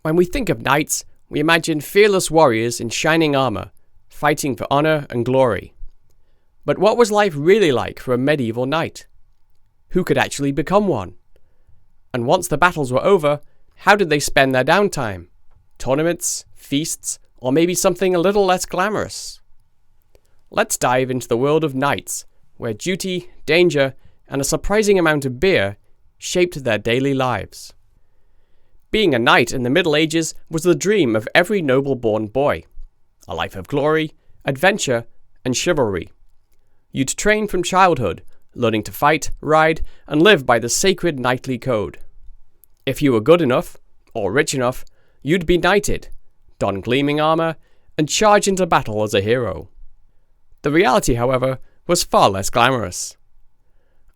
When we think of knights, we imagine fearless warriors in shining armor, fighting for honor and glory. But what was life really like for a medieval knight? Who could actually become one? And once the battles were over, how did they spend their downtime? Tournaments, feasts, or maybe something a little less glamorous? Let's dive into the world of knights, where duty, danger, and a surprising amount of beer shaped their daily lives. Being a knight in the Middle Ages was the dream of every noble-born boy. A life of glory, adventure, and chivalry. You'd train from childhood, learning to fight, ride, and live by the sacred knightly code. If you were good enough, or rich enough, you'd be knighted, don gleaming armor, and charge into battle as a hero. The reality, however, was far less glamorous.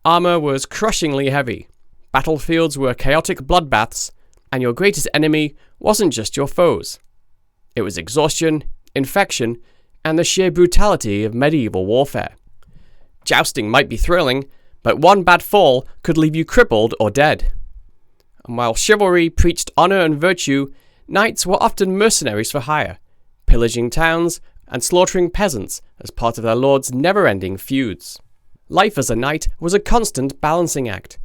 Armor was crushingly heavy, battlefields were chaotic bloodbaths, and your greatest enemy wasn't just your foes. It was exhaustion, infection, and the sheer brutality of medieval warfare. Jousting might be thrilling, but one bad fall could leave you crippled or dead. And while chivalry preached honor and virtue, knights were often mercenaries for hire, pillaging towns and slaughtering peasants as part of their lord's never-ending feuds. Life as a knight was a constant balancing act.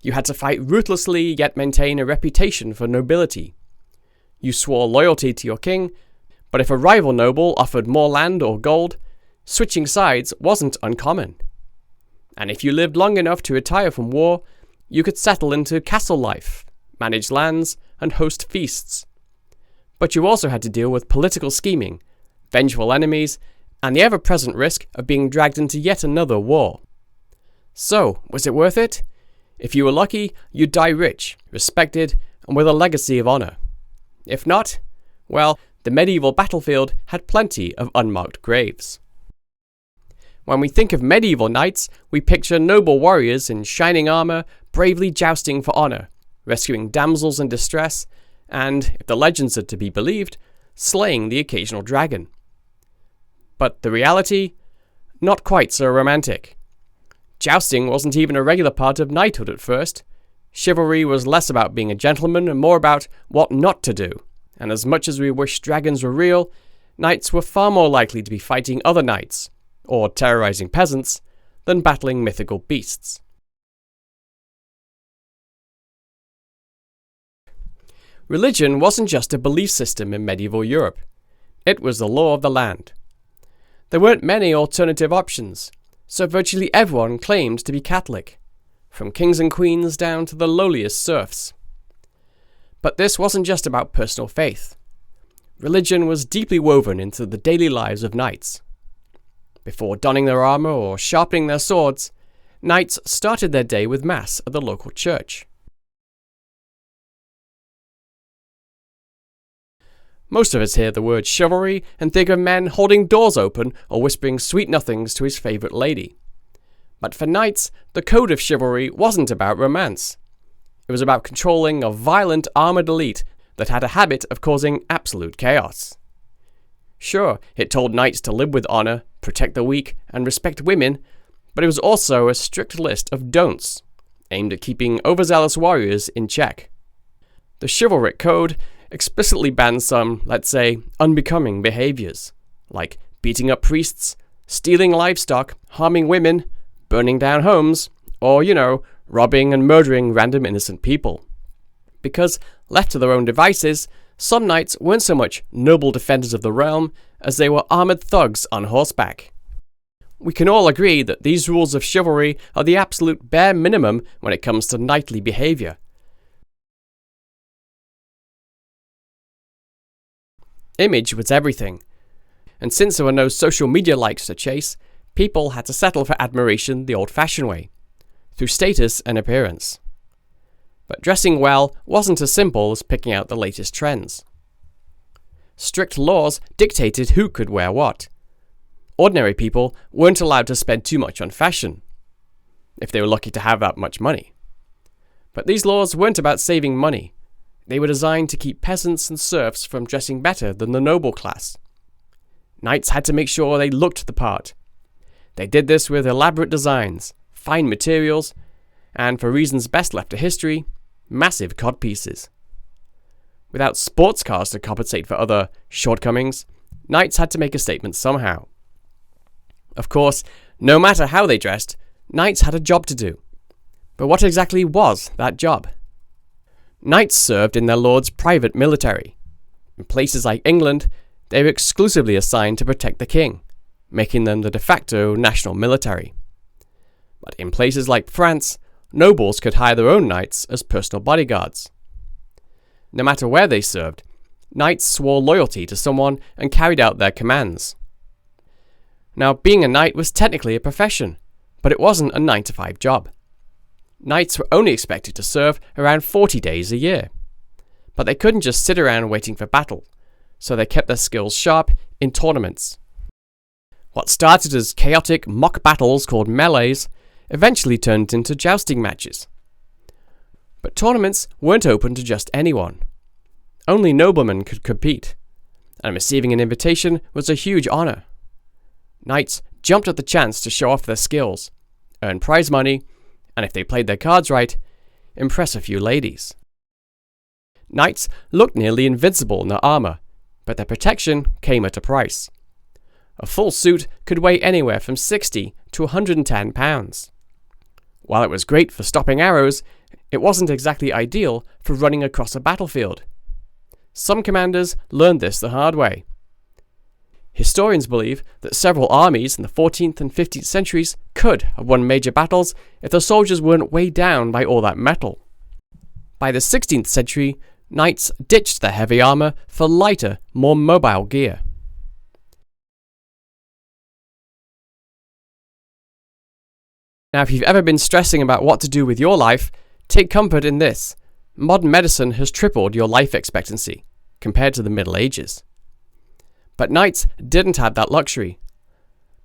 You had to fight ruthlessly yet maintain a reputation for nobility. You swore loyalty to your king, but if a rival noble offered more land or gold, switching sides wasn't uncommon. And if you lived long enough to retire from war, you could settle into castle life, manage lands, and host feasts. But you also had to deal with political scheming, vengeful enemies, and the ever-present risk of being dragged into yet another war. So, was it worth it? If you were lucky, you'd die rich, respected, and with a legacy of honor. If not, well, the medieval battlefield had plenty of unmarked graves. When we think of medieval knights, we picture noble warriors in shining armor, bravely jousting for honor, rescuing damsels in distress, and, if the legends are to be believed, slaying the occasional dragon. But the reality? Not quite so romantic. Jousting wasn't even a regular part of knighthood at first. Chivalry was less about being a gentleman and more about what not to do. And as much as we wish dragons were real, knights were far more likely to be fighting other knights, or terrorizing peasants, than battling mythical beasts. Religion wasn't just a belief system in medieval Europe. It was the law of the land. There weren't many alternative options, so virtually everyone claimed to be Catholic, from kings and queens down to the lowliest serfs. But this wasn't just about personal faith. Religion was deeply woven into the daily lives of knights. Before donning their armor or sharpening their swords, knights started their day with mass at the local church. Most of us hear the word chivalry and think of men holding doors open or whispering sweet nothings to his favourite lady. But for knights, the code of chivalry wasn't about romance. It was about controlling a violent armoured elite that had a habit of causing absolute chaos. Sure, it told knights to live with honour, protect the weak, and respect women, but it was also a strict list of don'ts, aimed at keeping overzealous warriors in check. The chivalric code explicitly banned some, let's say, unbecoming behaviours, like beating up priests, stealing livestock, harming women, burning down homes, or, robbing and murdering random innocent people. Because, left to their own devices, some knights weren't so much noble defenders of the realm as they were armoured thugs on horseback. We can all agree that these rules of chivalry are the absolute bare minimum when it comes to knightly behaviour. Image was everything, and since there were no social media likes to chase, people had to settle for admiration the old-fashioned way, through status and appearance. But dressing well wasn't as simple as picking out the latest trends. Strict laws dictated who could wear what. Ordinary people weren't allowed to spend too much on fashion, if they were lucky to have that much money. But these laws weren't about saving money. They were designed to keep peasants and serfs from dressing better than the noble class. Knights had to make sure they looked the part. They did this with elaborate designs, fine materials, and for reasons best left to history, massive codpieces. Without sports cars to compensate for other shortcomings, knights had to make a statement somehow. Of course, no matter how they dressed, knights had a job to do. But what exactly was that job? Knights served in their lord's private military. In places like England, they were exclusively assigned to protect the king, making them the de facto national military. But in places like France, nobles could hire their own knights as personal bodyguards. No matter where they served, knights swore loyalty to someone and carried out their commands. Now, being a knight was technically a profession, but it wasn't a 9-to-5 job. Knights were only expected to serve around 40 days a year. But they couldn't just sit around waiting for battle, so they kept their skills sharp in tournaments. What started as chaotic mock battles called melees eventually turned into jousting matches. But tournaments weren't open to just anyone. Only noblemen could compete, and receiving an invitation was a huge honour. Knights jumped at the chance to show off their skills, earn prize money, and if they played their cards right, impress a few ladies. Knights looked nearly invincible in their armour, but their protection came at a price. A full suit could weigh anywhere from 60 to 110 pounds. While it was great for stopping arrows, it wasn't exactly ideal for running across a battlefield. Some commanders learned this the hard way. Historians believe that several armies in the 14th and 15th centuries could have won major battles if the soldiers weren't weighed down by all that metal. By the 16th century, knights ditched their heavy armour for lighter, more mobile gear. Now, if you've ever been stressing about what to do with your life, take comfort in this. Modern medicine has tripled your life expectancy compared to the Middle Ages. But knights didn't have that luxury.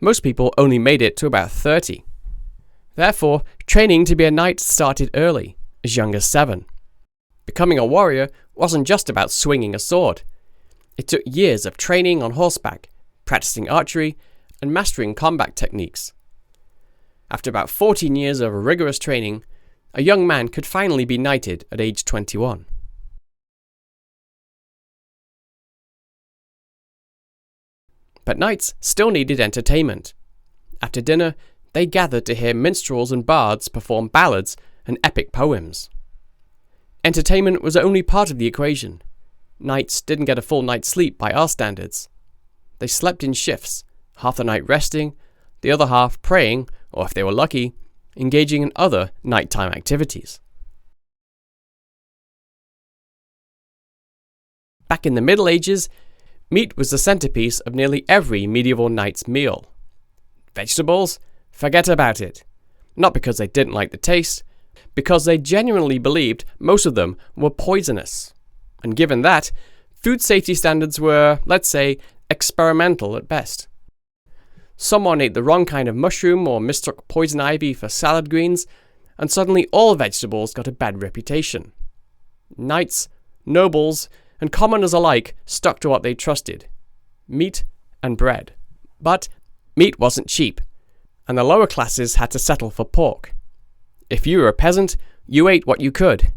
Most people only made it to about 30. Therefore, training to be a knight started early, as young as 7. Becoming a warrior wasn't just about swinging a sword. It took years of training on horseback, practicing archery, and mastering combat techniques. After about 14 years of rigorous training, a young man could finally be knighted at age 21. But knights still needed entertainment. After dinner, they gathered to hear minstrels and bards perform ballads and epic poems. Entertainment was only part of the equation. Knights didn't get a full night's sleep by our standards. They slept in shifts, half the night resting, the other half praying, or if they were lucky, engaging in other nighttime activities. Back in the Middle Ages, meat was the centerpiece of nearly every medieval knight's meal. Vegetables? Forget about it. Not because they didn't like the taste, because they genuinely believed most of them were poisonous. And given that, food safety standards were, let's say, experimental at best. Someone ate the wrong kind of mushroom or mistook poison ivy for salad greens, and suddenly all vegetables got a bad reputation. Knights, nobles, and commoners alike stuck to what they trusted: meat and bread. But meat wasn't cheap, and the lower classes had to settle for pork. If you were a peasant, you ate what you could.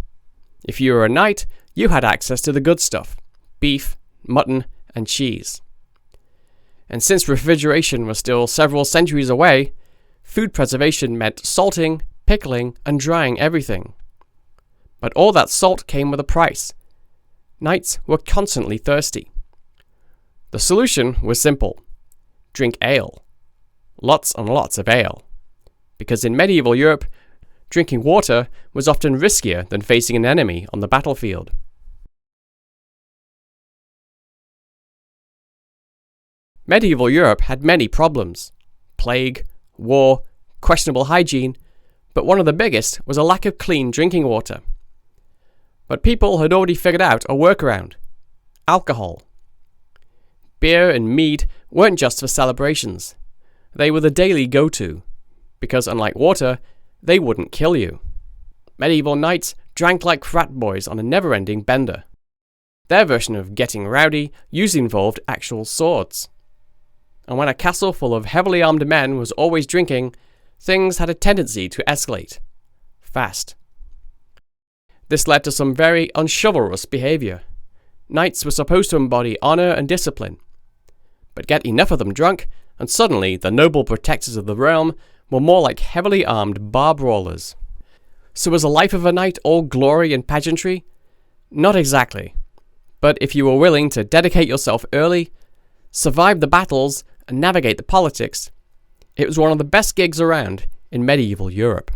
If you were a knight, you had access to the good stuff: beef, mutton, and cheese. And since refrigeration was still several centuries away, food preservation meant salting, pickling, and drying everything. But all that salt came with a price. Knights were constantly thirsty. The solution was simple: drink ale. Lots and lots of ale. Because in medieval Europe, drinking water was often riskier than facing an enemy on the battlefield. Medieval Europe had many problems: plague, war, questionable hygiene, but one of the biggest was a lack of clean drinking water. But people had already figured out a workaround: alcohol. Beer and mead weren't just for celebrations. They were the daily go-to, because unlike water, they wouldn't kill you. Medieval knights drank like frat boys on a never-ending bender. Their version of getting rowdy usually involved actual swords. And when a castle full of heavily armed men was always drinking, things had a tendency to escalate fast. This led to some very unchivalrous behaviour. knights were supposed to embody honour and discipline. But get enough of them drunk, and suddenly the noble protectors of the realm were more like heavily armed bar brawlers. So was the life of a knight all glory and pageantry? Not exactly. But if you were willing to dedicate yourself early, survive the battles, and navigate the politics, it was one of the best gigs around in medieval Europe.